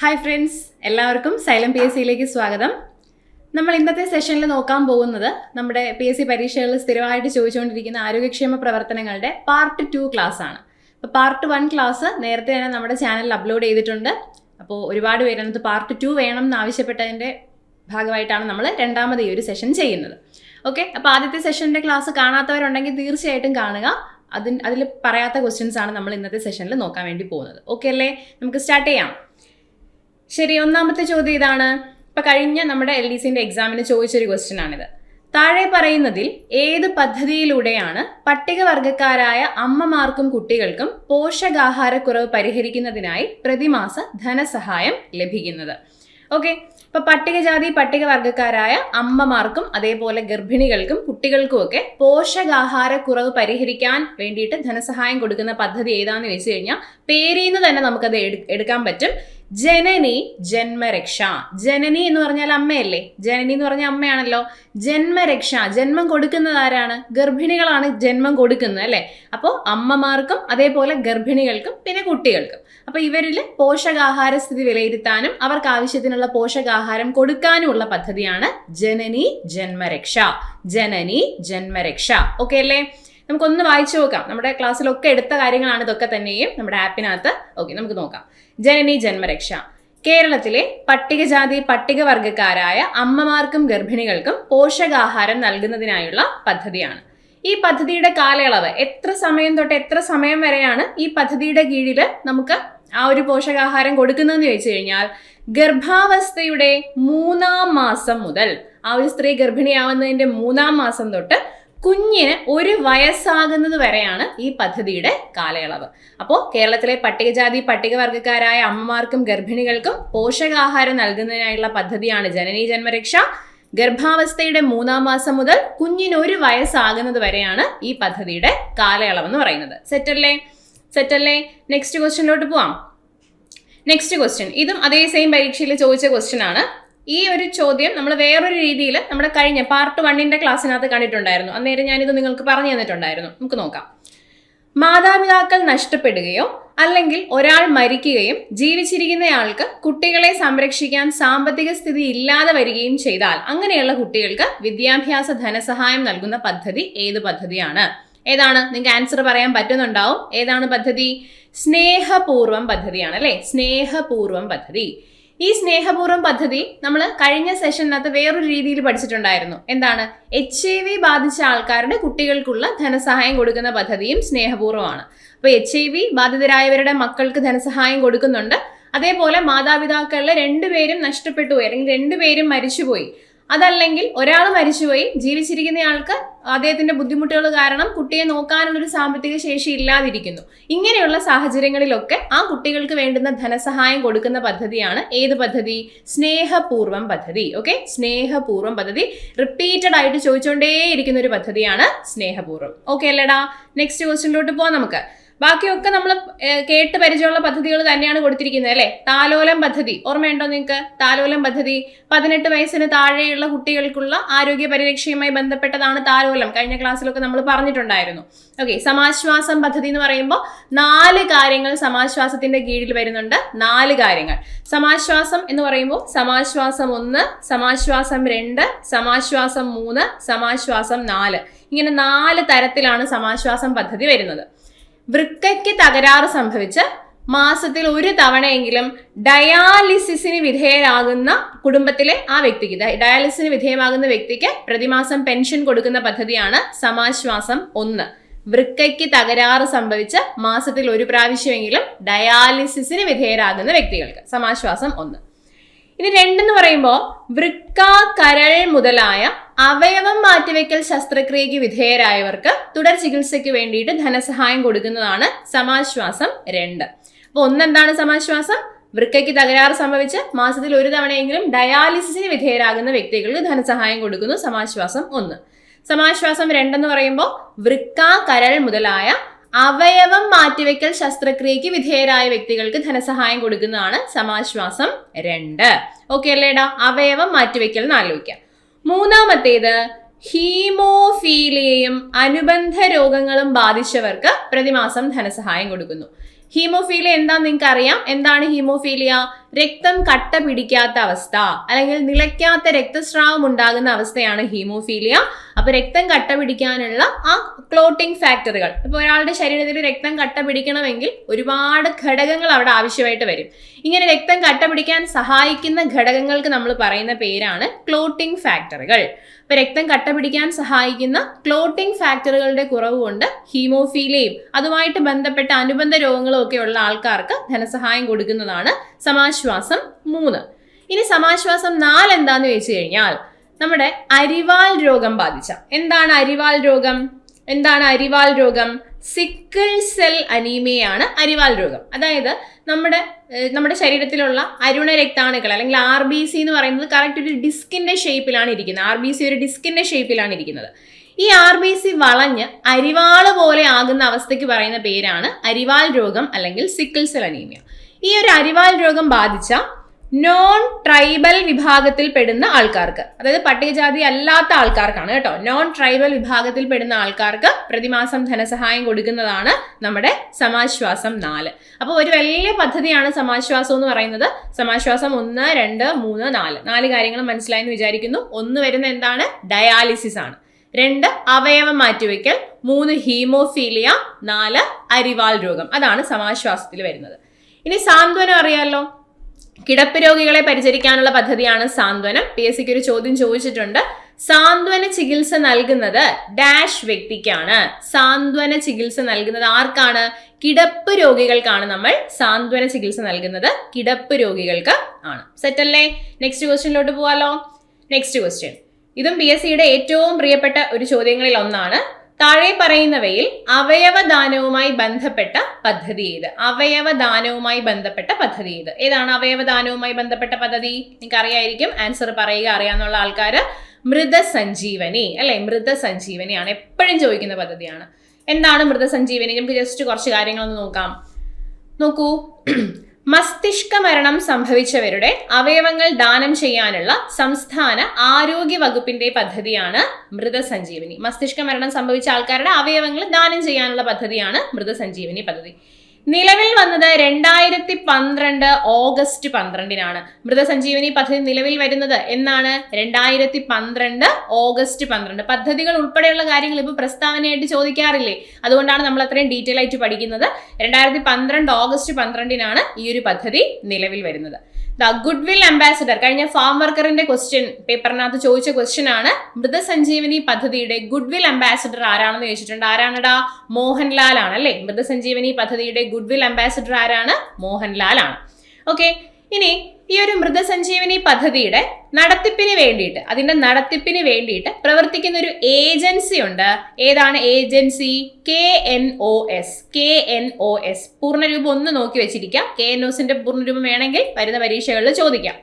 Hi friends, എല്ലാവർക്കും xylem PSCയിലേക്ക് സ്വാഗതം. നമ്മൾ ഇന്നത്തെ സെഷനിൽ നോക്കാൻ പോകുന്നത് നമ്മുടെ PSC പരീക്ഷകളിൽ സ്ഥിരമായിട്ട് ചോദിച്ചുകൊണ്ടിരിക്കുന്ന ആരോഗ്യക്ഷേമ പ്രവർത്തനങ്ങളുടെ പാർട്ട് 2 ക്ലാസ് ആണ്. അപ്പോൾ പാർട്ട് 1 ക്ലാസ് നേരത്തെ തന്നെ നമ്മുടെ ചാനലിൽ അപ്ലോഡ് ചെയ്തിട്ടുണ്ട്. അപ്പോൾ ഒരുപാട് പേര് അതിനകത്ത് പാർട്ട് 2 വേണം എന്ന് ആവശ്യപ്പെട്ടതിൻ്റെ ഭാഗമായിട്ടാണ് നമ്മൾ രണ്ടാമത് ഈ ഒരു സെഷൻ ചെയ്യുന്നത്. ഓക്കെ, അപ്പോൾ ആദ്യത്തെ സെഷൻ്റെ ക്ലാസ് കാണാത്തവരുണ്ടെങ്കിൽ തീർച്ചയായിട്ടും കാണുക. അതിൽ പറയാത്ത ക്വസ്റ്റ്യൻസ് ആണ് നമ്മൾ ഇന്നത്തെ സെഷനിൽ നോക്കാൻ വേണ്ടി പോകുന്നത്. ഓക്കെ അല്ലേ? നമുക്ക് സ്റ്റാർട്ട് ചെയ്യാം. ശരി, ഒന്നാമത്തെ ചോദ്യം ഇതാണ്. ഇപ്പം കഴിഞ്ഞ നമ്മുടെ LDCൻ്റെ എക്സാമിന് ചോദിച്ചൊരു ക്വസ്റ്റ്യൻ ആണിത്. താഴെ പറയുന്നതിൽ ഏത് പദ്ധതിയിലൂടെയാണ് പട്ടികവർഗക്കാരായ അമ്മമാർക്കും കുട്ടികൾക്കും പോഷകാഹാരക്കുറവ് പരിഹരിക്കുന്നതിനായി പ്രതിമാസ ധനസഹായം ലഭിക്കുന്നത്? ഓക്കെ, ഇപ്പൊ പട്ടികജാതി പട്ടികവർഗക്കാരായ അമ്മമാർക്കും അതേപോലെ ഗർഭിണികൾക്കും കുട്ടികൾക്കും ഒക്കെ പോഷകാഹാരക്കുറവ് പരിഹരിക്കാൻ വേണ്ടിയിട്ട് ധനസഹായം കൊടുക്കുന്ന പദ്ധതി ഏതാന്ന് വെച്ച് കഴിഞ്ഞാൽ പേരിന്ന് തന്നെ നമുക്കത് എടുക്കാൻ പറ്റും. ജനനി ജന്മരക്ഷ. ജനനി എന്ന് പറഞ്ഞാൽ അമ്മയല്ലേ? ജനനി എന്ന് പറഞ്ഞാൽ അമ്മയാണല്ലോ. ജന്മരക്ഷ, ജന്മം കൊടുക്കുന്നത് ആരാണ്? ഗർഭിണികളാണ് ജന്മം കൊടുക്കുന്നത് അല്ലേ? അപ്പോൾ അമ്മമാർക്കും അതേപോലെ ഗർഭിണികൾക്കും പിന്നെ കുട്ടികൾക്കും. അപ്പൊ ഇവരിൽ പോഷകാഹാര സ്ഥിതി വിലയിരുത്താനും അവർക്ക് ആവശ്യത്തിനുള്ള പോഷകാഹാരം കൊടുക്കാനുമുള്ള പദ്ധതിയാണ് ജനനി ജന്മരക്ഷ. ജനനി ജന്മരക്ഷ. ഓക്കെ അല്ലേ? നമുക്കൊന്ന് വായിച്ചു നോക്കാം. നമ്മുടെ ക്ലാസ്സിലൊക്കെ എടുത്ത കാര്യങ്ങളാണ് ഇതൊക്കെ തന്നെയും നമ്മുടെ ആപ്പിനകത്ത്. ഓക്കെ, നമുക്ക് നോക്കാം. ജനനി ജന്മരക്ഷ കേരളത്തിലെ പട്ടികജാതി പട്ടികവർഗക്കാരായ അമ്മമാർക്കും ഗർഭിണികൾക്കും പോഷകാഹാരം നൽകുന്നതിനായുള്ള പദ്ധതിയാണ്. ഈ പദ്ധതിയുടെ കാലയളവ് എത്ര സമയം തൊട്ട് എത്ര സമയം വരെയാണ് ഈ പദ്ധതിയുടെ കീഴിൽ നമുക്ക് ആ ഒരു പോഷകാഹാരം കൊടുക്കുന്നതെന്ന് ചോദിച്ചു കഴിഞ്ഞാൽ ഗർഭാവസ്ഥയുടെ 3-ാം മാസം മുതൽ, ആ ഒരു സ്ത്രീ ഗർഭിണിയാവുന്നതിന്റെ 3-ാം മാസം തൊട്ട് കുഞ്ഞിന് 1 വയസ്സാകുന്നത് വരെയാണ് ഈ പദ്ധതിയുടെ കാലയളവ്. അപ്പോൾ കേരളത്തിലെ പട്ടികജാതി പട്ടികവർഗക്കാരായ അമ്മമാർക്കും ഗർഭിണികൾക്കും പോഷകാഹാരം നൽകുന്നതിനായുള്ള പദ്ധതിയാണ് ജനനി ജന്മരക്ഷ. ഗർഭാവസ്ഥയുടെ 3-ാം മാസം മുതൽ കുഞ്ഞിന് 1 വയസ്സാകുന്നത് വരെയാണ് ഈ പദ്ധതിയുടെ കാലയളവ് എന്ന് പറയുന്നത്. സെറ്റല്ലേ? നെക്സ്റ്റ് ക്വസ്റ്റ്യനിലോട്ട് പോവാം. നെക്സ്റ്റ് ക്വസ്റ്റ്യൻ ഇതും അതേ സെയിം പരീക്ഷയിൽ ചോദിച്ച ക്വസ്റ്റ്യൻ ആണ്. ഈ ഒരു ചോദ്യം നമ്മൾ വേറൊരു രീതിയിൽ നമ്മുടെ കഴിഞ്ഞ പാർട്ട് 1ന്റെ ക്ലാസ്സിനകത്ത് കണ്ടിട്ടുണ്ടായിരുന്നു. അന്നേരം ഞാനിത് നിങ്ങൾക്ക് പറഞ്ഞു തന്നിട്ടുണ്ടായിരുന്നു. നമുക്ക് നോക്കാം. മാതാപിതാക്കൾ നഷ്ടപ്പെടുകയോ അല്ലെങ്കിൽ ഒരാൾ മരിക്കുകയും ജീവിച്ചിരിക്കുന്നയാൾക്ക് കുട്ടികളെ സംരക്ഷിക്കാൻ സാമ്പത്തിക സ്ഥിതി ഇല്ലാതെ വരികയും ചെയ്താൽ അങ്ങനെയുള്ള കുട്ടികൾക്ക് വിദ്യാഭ്യാസ ധനസഹായം നൽകുന്ന പദ്ധതി ഏത് പദ്ധതിയാണ്? ഏതാണ്? നിങ്ങൾക്ക് ആൻസർ പറയാൻ പറ്റുന്നുണ്ടാവും. ഏതാണ് പദ്ധതി? സ്നേഹപൂർവം പദ്ധതിയാണ് അല്ലേ? സ്നേഹപൂർവം പദ്ധതി. ഈ സ്നേഹപൂർവ്വം പദ്ധതി നമ്മൾ കഴിഞ്ഞ സെഷനകത്ത് വേറൊരു രീതിയിൽ പഠിച്ചിട്ടുണ്ടായിരുന്നു. എന്താണ്? HIV ബാധിച്ച ആൾക്കാരുടെ കുട്ടികൾക്കുള്ള ധനസഹായം കൊടുക്കുന്ന പദ്ധതിയും സ്നേഹപൂർവ്വമാണ്. അപ്പൊ HIV ബാധിതരായവരുടെ മക്കൾക്ക് ധനസഹായം കൊടുക്കുന്നുണ്ട്. അതേപോലെ മാതാപിതാക്കളിൽ 2 പേരും നഷ്ടപ്പെട്ടുപോയി അല്ലെങ്കിൽ 2 പേരും മരിച്ചുപോയി, അതല്ലെങ്കിൽ ഒരാൾ മരിച്ചുപോയി, ജീവിച്ചിരിക്കുന്നയാൾക്ക് അദ്ദേഹത്തിന്റെ ബുദ്ധിമുട്ടുകൾ കാരണം കുട്ടിയെ നോക്കാനുള്ളൊരു സാമ്പത്തിക ശേഷി ഇല്ലാതിരിക്കുന്നു. ഇങ്ങനെയുള്ള സാഹചര്യങ്ങളിലൊക്കെ ആ കുട്ടികൾക്ക് വേണ്ടുന്ന ധനസഹായം കൊടുക്കുന്ന പദ്ധതിയാണ് ഏത് പദ്ധതി? സ്നേഹപൂർവം പദ്ധതി. ഓക്കെ, സ്നേഹപൂർവം പദ്ധതി റിപ്പീറ്റഡ് ആയിട്ട് ചോദിച്ചുകൊണ്ടേയിരിക്കുന്ന ഒരു പദ്ധതിയാണ് സ്നേഹപൂർവം. ഓക്കെ അല്ലേടാ? നെക്സ്റ്റ് ക്വസ്റ്റ്യനിലോട്ട് പോവാം നമുക്ക്. ബാക്കിയൊക്കെ നമ്മൾ കേട്ട് പരിചയമുള്ള പദ്ധതികൾ തന്നെയാണ് കൊടുത്തിരിക്കുന്നത് അല്ലേ? താലോലം പദ്ധതി ഓർമ്മയുണ്ടോ നിങ്ങൾക്ക്? താലോലം പദ്ധതി 18 വയസ്സിന് താഴെയുള്ള കുട്ടികൾക്കുള്ള ആരോഗ്യ പരിരക്ഷയുമായി ബന്ധപ്പെട്ടതാണ് താലോലം. കഴിഞ്ഞ ക്ലാസ്സിലൊക്കെ നമ്മൾ പറഞ്ഞിട്ടുണ്ടായിരുന്നു. ഓക്കെ, സമാശ്വാസം പദ്ധതി എന്ന് പറയുമ്പോൾ 4 കാര്യങ്ങൾ സമാശ്വാസത്തിന്റെ കീഴിൽ വരുന്നുണ്ട്. 4 കാര്യങ്ങൾ. സമാശ്വാസം എന്ന് പറയുമ്പോൾ സമാശ്വാസം 1, സമാശ്വാസം 2, സമാശ്വാസം 3, സമാശ്വാസം 4. ഇങ്ങനെ 4 തരത്തിലാണ് സമാശ്വാസം പദ്ധതി വരുന്നത്. വൃക്കയ്ക്ക് തകരാറ് സംഭവിച്ച് മാസത്തിൽ 1 തവണയെങ്കിലും ഡയാലിസിസിന് വിധേയരാകുന്ന കുടുംബത്തിലെ ആ വ്യക്തിക്ക്, ഡയാലിസിന് വിധേയമാകുന്ന വ്യക്തിക്ക് പ്രതിമാസം പെൻഷൻ കൊടുക്കുന്ന പദ്ധതിയാണ് സമാശ്വാസം 1. വൃക്കയ്ക്ക് തകരാറ് സംഭവിച്ച് മാസത്തിൽ 1 പ്രാവശ്യമെങ്കിലും ഡയാലിസിസിന് വിധേയരാകുന്ന വ്യക്തികൾക്ക് സമാശ്വാസം 1. ഇനി 2 എന്ന് പറയുമ്പോൾ വൃക്ക, കരൾ മുതലായ അവയവം മാറ്റിവെക്കൽ ശസ്ത്രക്രിയയ്ക്ക് വിധേയരായവർക്ക് തുടർ ചികിത്സയ്ക്ക് വേണ്ടിയിട്ട് ധനസഹായം കൊടുക്കുന്നതാണ് സമാശ്വാസം 2. അപ്പൊ 1 എന്താണ് സമാശ്വാസം? വൃക്കയ്ക്ക് തകരാറ് സംഭവിച്ച് മാസത്തിൽ 1 തവണയെങ്കിലും ഡയാലിസിസിന് വിധേയരാകുന്ന വ്യക്തികൾക്ക് ധനസഹായം കൊടുക്കുന്നു, സമാശ്വാസം 1. സമാശ്വാസം 2 എന്ന് പറയുമ്പോൾ വൃക്ക, കരൾ മുതലായ അവയവം മാറ്റിവെക്കൽ ശസ്ത്രക്രിയയ്ക്ക് വിധേയരായ വ്യക്തികൾക്ക് ധനസഹായം കൊടുക്കുന്നതാണ് സമാശ്വാസം 2. ഓക്കെ അല്ലേടാ? അവയവം മാറ്റിവെക്കൽ എന്ന് ആലോചിക്കാം. 3ാമത്തേത് ഹീമോഫീലിയയും അനുബന്ധ രോഗങ്ങളും ബാധിച്ചവർക്ക് പ്രതിമാസം ധനസഹായം കൊടുക്കുന്നു. ഹീമോഫീലിയ എന്താന്ന് നിങ്ങൾക്ക് അറിയാം. എന്താണ് ഹീമോഫീലിയ? രക്തം കട്ട പിടിക്കാത്ത അവസ്ഥ അല്ലെങ്കിൽ നിലയ്ക്കാത്ത രക്തസ്രാവം ഉണ്ടാകുന്ന അവസ്ഥയാണ് ഹീമോഫീലിയ. അപ്പൊ രക്തം കട്ട പിടിക്കാനുള്ള ആ ക്ലോട്ടിംഗ് ഫാക്ടറുകൾ, ഇപ്പൊ ഒരാളുടെ ശരീരത്തിൽ രക്തം കട്ട പിടിക്കണമെങ്കിൽ ഒരുപാട് ഘടകങ്ങൾ അവിടെ ആവശ്യമായിട്ട് വരും. ഇങ്ങനെ രക്തം കട്ട പിടിക്കാൻ സഹായിക്കുന്ന ഘടകങ്ങൾക്ക് നമ്മൾ പറയുന്ന പേരാണ് ക്ലോട്ടിംഗ് ഫാക്ടറുകൾ. അപ്പൊ രക്തം കട്ട പിടിക്കാൻ സഹായിക്കുന്ന ക്ലോട്ടിംഗ് ഫാക്ടറുകളുടെ കുറവ് കൊണ്ട് ഹീമോഫീലിയയും അതുമായിട്ട് ബന്ധപ്പെട്ട അനുബന്ധ രോഗങ്ങളും ഒക്കെ ഉള്ള ആൾക്കാർക്ക് ധനസഹായം കൊടുക്കുന്നതാണ് സമാശ്വാസം 3. ഇനി സമാശ്വാസം 4 എന്താന്ന് വെച്ച് കഴിഞ്ഞാൽ നമ്മുടെ അരിവാൾ രോഗം ബാധിച്ച, എന്താണ് അരിവാൾ രോഗം? സിക്കിൾ സെൽ അനീമിയയാണ് അരിവാൾ രോഗം. അതായത് നമ്മുടെ ശരീരത്തിലുള്ള അരുണ രക്താണുക്കൾ അല്ലെങ്കിൽ RBC എന്ന് പറയുന്നത് കറക്റ്റ് ഒരു ഡിസ്കിന്റെ ഷേപ്പിലാണ് ഇരിക്കുന്നത്. RBC ഒരു ഡിസ്കിന്റെ ഷേപ്പിലാണ് ഇരിക്കുന്നത്. ഈ RBC വളഞ്ഞ് അരിവാള് പോലെ ആകുന്ന അവസ്ഥയ്ക്ക് പറയുന്ന പേരാണ് അരിവാൾ രോഗം അല്ലെങ്കിൽ സിക്കിൾ സെൽ അനീമിയ. ഈ ഒരു അരിവാൾ രോഗം ബാധിച്ച നോൺ ട്രൈബൽ വിഭാഗത്തിൽ പെടുന്ന ആൾക്കാർക്ക്, അതായത് പട്ടികജാതി അല്ലാത്ത ആൾക്കാർക്കാണ് കേട്ടോ, നോൺ ട്രൈബൽ വിഭാഗത്തിൽ പെടുന്ന ആൾക്കാർക്ക് പ്രതിമാസം ധനസഹായം കൊടുക്കുന്നതാണ് നമ്മുടെ സമാശ്വാസം 4. അപ്പോൾ ഒരു വലിയ പദ്ധതിയാണ് സമാശ്വാസം എന്ന് പറയുന്നത്. സമാശ്വാസം 1, 2, 3, 4 കാര്യങ്ങൾ മനസ്സിലായെന്ന് വിചാരിക്കുന്നു. 1 വരുന്ന എന്താണ്? ഡയാലിസിസ് ആണ്. 2 അവയവം മാറ്റിവെക്കൽ, 3 ഹീമോഫീലിയ, 4 അരിവാൾ രോഗം. അതാണ് സമാശ്വാസത്തിൽ വരുന്നത്. ഇനി സാന്ത്വനം അറിയാലോ, കിടപ്പ് രോഗികളെ പരിചരിക്കാനുള്ള പദ്ധതിയാണ് സാന്ത്വനം. PSCക്ക് ഒരു ചോദ്യം ചോദിച്ചിട്ടുണ്ട്. സാന്ത്വന ചികിത്സ നൽകുന്നത് ഡാഷ് വ്യക്തിക്കാണ്. സാന്ത്വന ചികിത്സ നൽകുന്നത് ആർക്കാണ്? കിടപ്പ് രോഗികൾക്കാണ്. നമ്മൾ സാന്ത്വന ചികിത്സ നൽകുന്നത് കിടപ്പ് രോഗികൾക്ക് ആണ്. സെറ്റല്ലേ? നെക്സ്റ്റ് ക്വസ്റ്റ്യനിലോട്ട് പോവാലോ. നെക്സ്റ്റ് ക്വസ്റ്റ്യൻ, ഇതും PSCയുടെ ഏറ്റവും പ്രിയപ്പെട്ട ഒരു ചോദ്യങ്ങളിൽ ഒന്നാണ്. താഴെ പറയുന്നവയിൽ അവയവദാനവുമായി ബന്ധപ്പെട്ട പദ്ധതി ഏത്? ഏതാണ് അവയവദാനവുമായി ബന്ധപ്പെട്ട പദ്ധതി? നിങ്ങൾക്ക് അറിയായിരിക്കും, ആൻസർ പറയുക. അറിയാവുന്ന ആൾക്കാര് മൃതസഞ്ജീവനി അല്ലെ? മൃതസഞ്ജീവനിയാണ് എപ്പോഴും ചോദിക്കുന്ന പദ്ധതിയാണ്. എന്താണ് മൃതസഞ്ജീവനി? നമുക്ക് ജസ്റ്റ് കുറച്ച് കാര്യങ്ങളൊന്ന് നോക്കൂ. മസ്തിഷ്ക മരണം സംഭവിച്ചവരുടെ അവയവങ്ങൾ ദാനം ചെയ്യാനുള്ള സംസ്ഥാന ആരോഗ്യ വകുപ്പിന്റെ പദ്ധതിയാണ് മൃതസഞ്ജീവനി. മസ്തിഷ്ക മരണം സംഭവിച്ച ആൾക്കാരുടെ അവയവങ്ങൾ ദാനം ചെയ്യാനുള്ള പദ്ധതിയാണ് മൃതസഞ്ജീവനി പദ്ധതി. നിലവിൽ വന്നത് 2012 ഓഗസ്റ്റ് 12-നാണ്. മൃതസഞ്ജീവനി പദ്ധതി നിലവിൽ വരുന്നത് എന്നാണ്? 2012 ഓഗസ്റ്റ് 12. പദ്ധതികൾ ഉൾപ്പെടെയുള്ള കാര്യങ്ങൾ ഇപ്പോൾ പ്രസ്താവനയായിട്ട് ചോദിക്കാറില്ലേ? അതുകൊണ്ടാണ് നമ്മൾ അത്രയും ഡീറ്റെയിൽ ആയിട്ട് പഠിക്കുന്നത്. 2012 ഓഗസ്റ്റ് 12-നാണ് ഈ ഒരു പദ്ധതി നിലവിൽ വരുന്നത്. ഗുഡ് വിൽ അംബാസിഡർ, കഴിഞ്ഞ ഫാം വർക്കറിന്റെ ക്വസ്റ്റ്യൻ പേപ്പറിനകത്ത് ചോദിച്ച ക്വസ്റ്റ്യൻ ആണ്. മൃതസഞ്ജീവനി പദ്ധതിയുടെ ഗുഡ് വിൽ അംബാസിഡർ ആരാണെന്ന് ചോദിച്ചിട്ടുണ്ട്. ആരാണടാ? മോഹൻലാൽ ആണ് അല്ലെ? മൃതസഞ്ജീവനി പദ്ധതിയുടെ ഗുഡ് വിൽ അംബാസിഡർ ആരാണ്? മോഹൻലാൽ ആണ്. ഓക്കെ, ഇനി ഈ ഒരു മൃതസഞ്ജീവനി പദ്ധതിയുടെ അതിന്റെ നടത്തിപ്പിന് വേണ്ടിയിട്ട് പ്രവർത്തിക്കുന്ന ഒരു ഏജൻസി ഉണ്ട്. ഏതാണ് ഏജൻസി? KNOS. പൂർണ്ണരൂപം ഒന്ന് നോക്കി വെച്ചിരിക്കുക. KNOSന്റെ പൂർണ്ണരൂപം വേണമെങ്കിൽ വരുന്ന പരീക്ഷകളിൽ ചോദിക്കാം.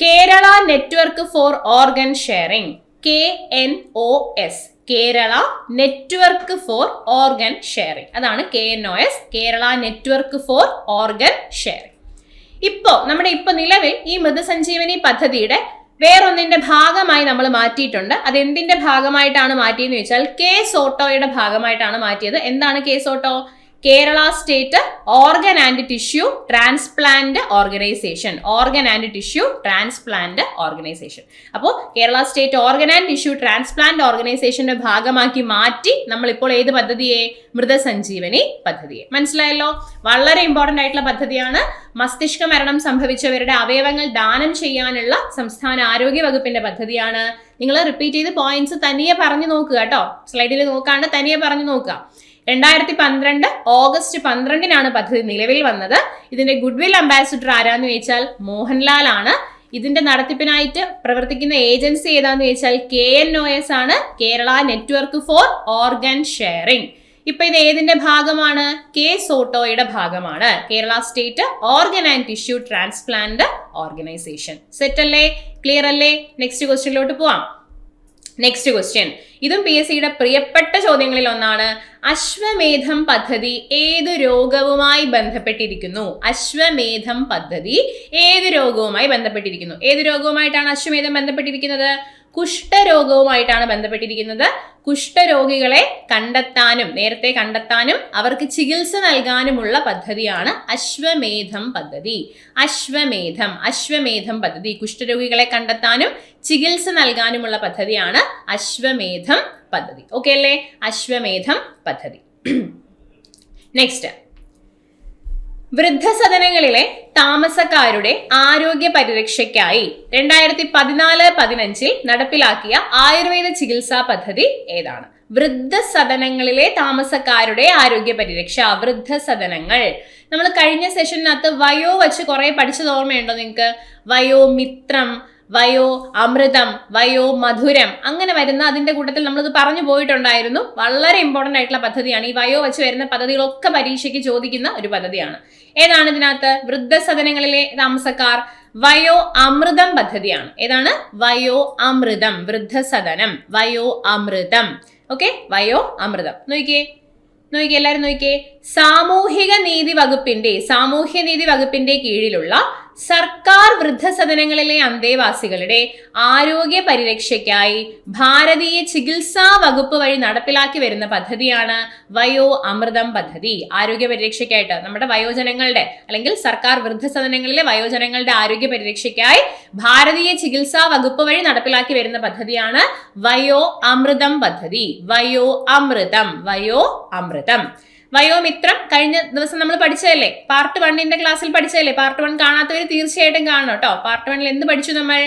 Kerala network four organ sharing. KNOS, Kerala network four organ sharing. അതാണ് KNOS, Kerala network four organ sharing. നമ്മുടെ നിലവിൽ ഈ മൃതസഞ്ജീവനി പദ്ധതിയുടെ വേറൊന്നിന്റെ ഭാഗമായി നമ്മൾ മാറ്റിയിട്ടുണ്ട്. അത് എന്തിന്റെ ഭാഗമായിട്ടാണ് മാറ്റിയെന്ന് വെച്ചാൽ KSOTOയുടെ ഭാഗമായിട്ടാണ് മാറ്റിയത്. എന്താണ് KSOTO? Kerala state organ and tissue transplant organisation. അപ്പോൾ Kerala state organ and tissue transplant ഓർഗനൈസേഷന്റെ ഭാഗമാക്കി മാറ്റി നമ്മളിപ്പോൾ ഏത് പദ്ധതിയെ? മൃതസഞ്ജീവനി പദ്ധതിയെ. മനസ്സിലായല്ലോ? വളരെ ഇമ്പോർട്ടന്റ് ആയിട്ടുള്ള പദ്ധതിയാണ്. മസ്തിഷ്ക മരണം സംഭവിച്ചവരുടെ അവയവങ്ങൾ ദാനം ചെയ്യാനുള്ള സംസ്ഥാന ആരോഗ്യ വകുപ്പിന്റെ പദ്ധതിയാണ്. നിങ്ങൾ റിപ്പീറ്റ് ചെയ്ത് പോയിന്റ്സ് തനിയെ പറഞ്ഞു നോക്കുക കേട്ടോ. സ്ലൈഡിൽ നോക്കാണ്ട് തനിയെ പറഞ്ഞു നോക്കുക. 2012 ഓഗസ്റ്റ് 12-നാണ് പദ്ധതി നിലവിൽ വന്നത്. ഇതിന്റെ ഗുഡ് വിൽ അംബാസിഡർ ആരാന്ന് ചോദിച്ചാൽ മോഹൻലാൽ ആണ്. ഇതിന്റെ നടത്തിപ്പിനായിട്ട് പ്രവർത്തിക്കുന്ന ഏജൻസി ഏതാന്ന് ചോദിച്ചാൽ KNOS ആണ്, Kerala network four organ sharing. ഇപ്പൊ ഇത് ഏതിന്റെ ഭാഗമാണ്? KSOTOയുടെ ഭാഗമാണ്. Kerala state organ and tissue transplant organisation. Set അല്ലേ? ക്ലിയർ അല്ലേ? നെക്സ്റ്റ് ക്വസ്റ്റ്യനിലോട്ട് പോവാം. നെക്സ്റ്റ് ക്വസ്റ്റ്യൻ, ഇതും PSCയുടെ പ്രിയപ്പെട്ട ചോദ്യങ്ങളിൽ ഒന്നാണ്. അശ്വമേധം പദ്ധതി ഏത് രോഗവുമായി ബന്ധപ്പെട്ടിരിക്കുന്നു? അശ്വമേധം പദ്ധതി ഏത് രോഗവുമായി ബന്ധപ്പെട്ടിരിക്കുന്നു? ഏത് രോഗവുമായിട്ടാണ് അശ്വമേധം ബന്ധപ്പെട്ടിരിക്കുന്നത്? കുഷ്ഠരോഗവുമായിട്ടാണ് ബന്ധപ്പെട്ടിരിക്കുന്നത്. കുഷ്ഠരോഗികളെ നേരത്തെ കണ്ടെത്താനും അവർക്ക് ചികിത്സ നൽകാനുമുള്ള പദ്ധതിയാണ് അശ്വമേധം പദ്ധതി. അശ്വമേധം പദ്ധതി കുഷ്ഠരോഗികളെ കണ്ടെത്താനും ചികിത്സ നൽകാനുമുള്ള പദ്ധതിയാണ് അശ്വമേധം പദ്ധതി. ഓക്കെ അല്ലേ? അശ്വമേധം പദ്ധതി. നെക്സ്റ്റ്, വൃദ്ധസദനങ്ങളിലെ താമസക്കാരുടെ ആരോഗ്യ പരിരക്ഷയ്ക്കായി 2014-15 നടപ്പിലാക്കിയ ആയുർവേദ ചികിത്സാ പദ്ധതി ഏതാണ്? വൃദ്ധസദനങ്ങളിലെ താമസക്കാരുടെ ആരോഗ്യ പരിരക്ഷ. വൃദ്ധസദനങ്ങൾ നമ്മൾ കഴിഞ്ഞ സെഷനകത്ത് വയോ വെച്ച് കുറെ പഠിച്ചത് ഓർമ്മയുണ്ടോ നിങ്ങൾക്ക്? വയോമിത്രം, വയോ അമൃതം, വയോ മധുരം, അങ്ങനെ വരുന്ന അതിന്റെ കൂട്ടത്തിൽ നമ്മളിത് പറഞ്ഞു പോയിട്ടുണ്ടായിരുന്നു. വളരെ ഇമ്പോർട്ടന്റ് ആയിട്ടുള്ള പദ്ധതിയാണ്. ഈ വയോ വെച്ച് വരുന്ന പദ്ധതികളൊക്കെ പരീക്ഷയ്ക്ക് ചോദിക്കുന്ന ഒരു പദ്ധതിയാണ്. ഏതാണ് ഇതിനകത്ത്? വൃദ്ധസദനങ്ങളിലെ താമസക്കാർ വയോ അമൃതം പദ്ധതിയാണ്. ഏതാണ്? വയോ അമൃതം. വൃദ്ധസദനം വയോ അമൃതം. ഓക്കെ, വയോ അമൃതം. നോക്കിയേ എല്ലാവരും നോക്കിയേ. സാമൂഹ്യ നീതി വകുപ്പിന്റെ കീഴിലുള്ള സർക്കാർ വൃദ്ധസദനങ്ങളിലെ അന്തേവാസികളുടെ ആരോഗ്യ പരിരക്ഷയ്ക്കായി ഭാരതീയ ചികിത്സാ വകുപ്പ് വഴി നടപ്പിലാക്കി വരുന്ന പദ്ധതിയാണ് വയോ അമൃതം പദ്ധതി. ആരോഗ്യ പരിരക്ഷയ്ക്കായിട്ട് നമ്മുടെ വയോജനങ്ങളുടെ അല്ലെങ്കിൽ സർക്കാർ വൃദ്ധസദനങ്ങളിലെ വയോജനങ്ങളുടെ ആരോഗ്യ പരിരക്ഷയ്ക്കായി ഭാരതീയ ചികിത്സാ വകുപ്പ് വഴി നടപ്പിലാക്കി വരുന്ന പദ്ധതിയാണ് വയോ അമൃതം പദ്ധതി. വയോ അമൃതം. വയോമിത്രം കഴിഞ്ഞ ദിവസം നമ്മൾ പഠിച്ചതല്ലേ? പാർട്ട് 1 ക്ലാസ്സിൽ പഠിച്ചതല്ലേ? പാർട്ട് 1 കാണാത്തവർ തീർച്ചയായിട്ടും കാണണം കേട്ടോ. പാർട്ട് 1 എന്ത് പഠിച്ചു നമ്മൾ?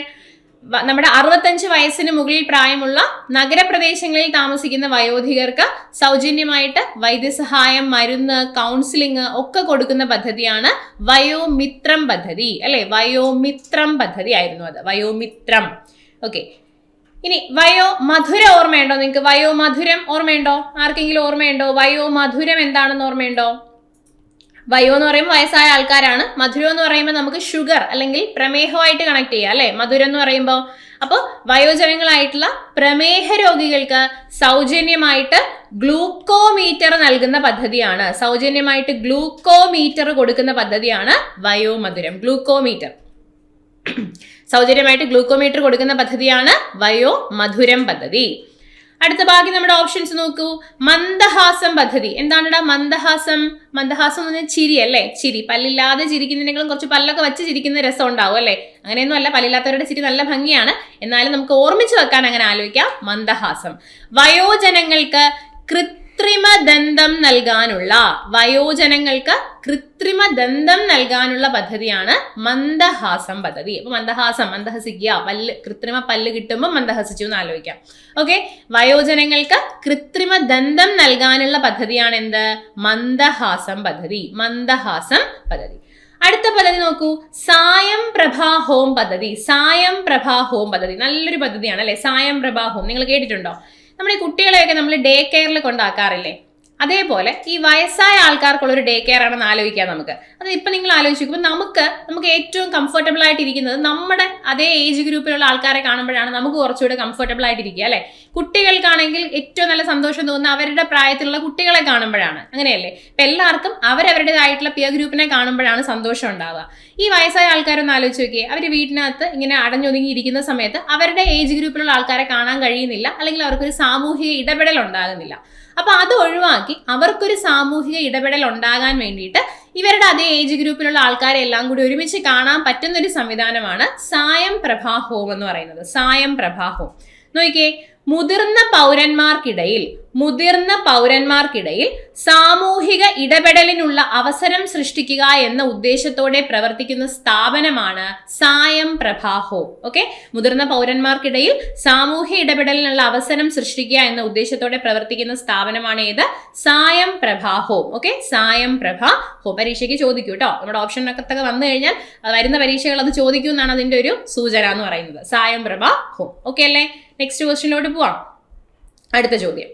നമ്മുടെ 65 വയസ്സിന് മുകളിൽ പ്രായമുള്ള നഗരപ്രദേശങ്ങളിൽ താമസിക്കുന്ന വയോധികർക്ക് സൗജന്യമായിട്ട് വൈദ്യസഹായം, മരുന്ന്, കൗൺസിലിംഗ് ഒക്കെ കൊടുക്കുന്ന പദ്ധതിയാണ് വയോമിത്രം പദ്ധതി അല്ലെ? വയോമിത്രം പദ്ധതി ആയിരുന്നു അത്. വയോമിത്രം. ഓക്കെ, ഇനി വയോ മധുര ഓർമ്മയുണ്ടോ നിങ്ങൾക്ക്? വയോ മധുരം ഓർമ്മയുണ്ടോ? ആർക്കെങ്കിലും ഓർമ്മയുണ്ടോ? വയോ മധുരം എന്താണെന്ന് ഓർമ്മയുണ്ടോ? വയോ എന്ന് പറയുമ്പോൾ വയസ്സായ ആൾക്കാരാണ്. മധുരം എന്ന് പറയുമ്പോൾ നമുക്ക് ഷുഗർ അല്ലെങ്കിൽ പ്രമേഹമായിട്ട് കണക്ട് ചെയ്യാം അല്ലെ? മധുരം എന്ന് പറയുമ്പോൾ അപ്പോൾ വയോജനങ്ങളായിട്ടുള്ള പ്രമേഹ രോഗികൾക്ക് സൗജന്യമായിട്ട് ഗ്ലൂക്കോമീറ്റർ നൽകുന്ന പദ്ധതിയാണ്. സൗജന്യമായിട്ട് ഗ്ലൂക്കോമീറ്റർ കൊടുക്കുന്ന പദ്ധതിയാണ് വയോമധുരം. സൗജന്യമായിട്ട് ഗ്ലൂക്കോമീറ്റർ കൊടുക്കുന്ന പദ്ധതിയാണ് വയോ മധുരം പദ്ധതി. അടുത്ത ബാക്കി നമ്മുടെ ഓപ്ഷൻസ് നോക്കൂ. മന്ദഹാസം പദ്ധതി. എന്താണെടാ മന്ദഹാസം? മന്ദഹാസം എന്ന് പറഞ്ഞാൽ ചിരി അല്ലേ? ചിരി. പല്ലില്ലാതെ ചിരിക്കുന്നതിനേക്കാളും കുറച്ച് പല്ലൊക്കെ വെച്ച് ചിരിക്കുന്ന രസം ഉണ്ടാവും അല്ലേ? അങ്ങനെയൊന്നും അല്ല, പല്ലില്ലാത്തവരുടെ ചിരി നല്ല ഭംഗിയാണ്. എന്നാലും നമുക്ക് ഓർമ്മിച്ച് വെക്കാൻ അങ്ങനെ ആലോചിക്കാം. മന്ദഹാസം. വയോജനങ്ങൾക്ക് കൃത്രിമ ദന്തം നൽകാനുള്ള പദ്ധതിയാണ് മന്ദഹാസം പദ്ധതി. അപ്പൊ മന്ദഹസിക്കുക, കൃത്രിമ പല്ല് കിട്ടുമ്പോൾ മന്ദഹസിച്ചു എന്ന് ആലോചിക്കാം. ഓക്കെ, വയോജനങ്ങൾക്ക് കൃത്രിമ ദന്തം നൽകാനുള്ള പദ്ധതിയാണ് എന്ത്? മന്ദഹാസം പദ്ധതി. അടുത്ത പദ്ധതി നോക്കൂ. സായം പ്രഭാ ഹോം പദ്ധതി. നല്ലൊരു പദ്ധതിയാണ് അല്ലെ? സായം പ്രഭാ ഹോം നിങ്ങൾ കേട്ടിട്ടുണ്ടോ? നമ്മുടെ ഈ കുട്ടികളെയൊക്കെ നമ്മൾ ഡേ കെയറിൽ കൊണ്ടാക്കാറില്ലേ? അതേപോലെ ഈ വയസ്സായ ആൾക്കാർക്കുള്ള ഒരു ഡേ കെയർ ആണെന്ന് ആലോചിക്കാം നമുക്ക്. അത് ഇപ്പം നിങ്ങൾ ആലോചിക്കുമ്പോൾ നമുക്ക് ഏറ്റവും കംഫർട്ടബിൾ ആയിട്ടിരിക്കുന്നത് നമ്മുടെ അതേ ഏജ് ഗ്രൂപ്പിലുള്ള ആൾക്കാരെ കാണുമ്പോഴാണ് നമുക്ക് കുറച്ചുകൂടെ കംഫർട്ടബിൾ ആയിട്ടിരിക്കുക അല്ലെ? കുട്ടികൾക്കാണെങ്കിൽ ഏറ്റവും നല്ല സന്തോഷം തോന്നുന്ന അവരുടെ പ്രായത്തിലുള്ള കുട്ടികളെ കാണുമ്പോഴാണ്. അങ്ങനെയല്ലേ? ഇപ്പം എല്ലാവർക്കും അവരവരുടേതായിട്ടുള്ള പിയർ ഗ്രൂപ്പിനെ കാണുമ്പോഴാണ് സന്തോഷം ഉണ്ടാവുക. ഈ വയസ്സായ ആൾക്കാരൊന്ന് ആലോചിച്ച് നോക്കിയേ. അവർ വീട്ടിനകത്ത് ഇങ്ങനെ അടഞ്ഞൊതുങ്ങിയിരിക്കുന്ന സമയത്ത് അവരുടെ ഏജ് ഗ്രൂപ്പിലുള്ള ആൾക്കാരെ കാണാൻ കഴിയുന്നില്ല, അല്ലെങ്കിൽ അവർക്കൊരു സാമൂഹിക ഇടപെടൽ ഉണ്ടാകുന്നില്ല. അപ്പൊ അത് ഒഴിവാക്കി അവർക്കൊരു സാമൂഹിക ഇടപെടൽ ഉണ്ടാകാൻ വേണ്ടിയിട്ട് ഇവരുടെ അതേ ഏജ് ഗ്രൂപ്പിലുള്ള ആൾക്കാരെ എല്ലാം കൂടി ഒരുമിച്ച് കാണാൻ പറ്റുന്ന ഒരു സംവിധാനമാണ് സായം പ്രഭാ ഹോം എന്ന് പറയുന്നത്. സായം പ്രഭാ ഹോം നോക്കിയേ. മുതിർന്ന പൗരന്മാർക്കിടയിൽ സാമൂഹിക ഇടപെടലിനുള്ള അവസരം സൃഷ്ടിക്കുക എന്ന ഉദ്ദേശത്തോടെ പ്രവർത്തിക്കുന്ന സ്ഥാപനമാണ് സായം പ്രഭാ ഹോം. ഓക്കെ, മുതിർന്ന പൗരന്മാർക്കിടയിൽ സാമൂഹ്യ ഇടപെടലിനുള്ള അവസരം സൃഷ്ടിക്കുക എന്ന ഉദ്ദേശത്തോടെ പ്രവർത്തിക്കുന്ന സ്ഥാപനമാണ് ഏത്? സായം പ്രഭാ ഹോം. ഓക്കെ, സായം പ്രഭാ ഹോം. പരീക്ഷയ്ക്ക് ചോദിക്കൂ കേട്ടോ. നമ്മുടെ ഓപ്ഷനൊക്കെ വന്നു കഴിഞ്ഞാൽ വരുന്ന പരീക്ഷകൾ അത് ചോദിക്കൂ എന്നാണ് അതിന്റെ ഒരു സൂചന എന്ന് പറയുന്നത്. സായം പ്രഭാ ഹോം. ഓക്കെ അല്ലേ? നെക്സ്റ്റ് ക്വസ്റ്റ്യനിലോട്ട് പോവാം. അടുത്ത ചോദ്യം.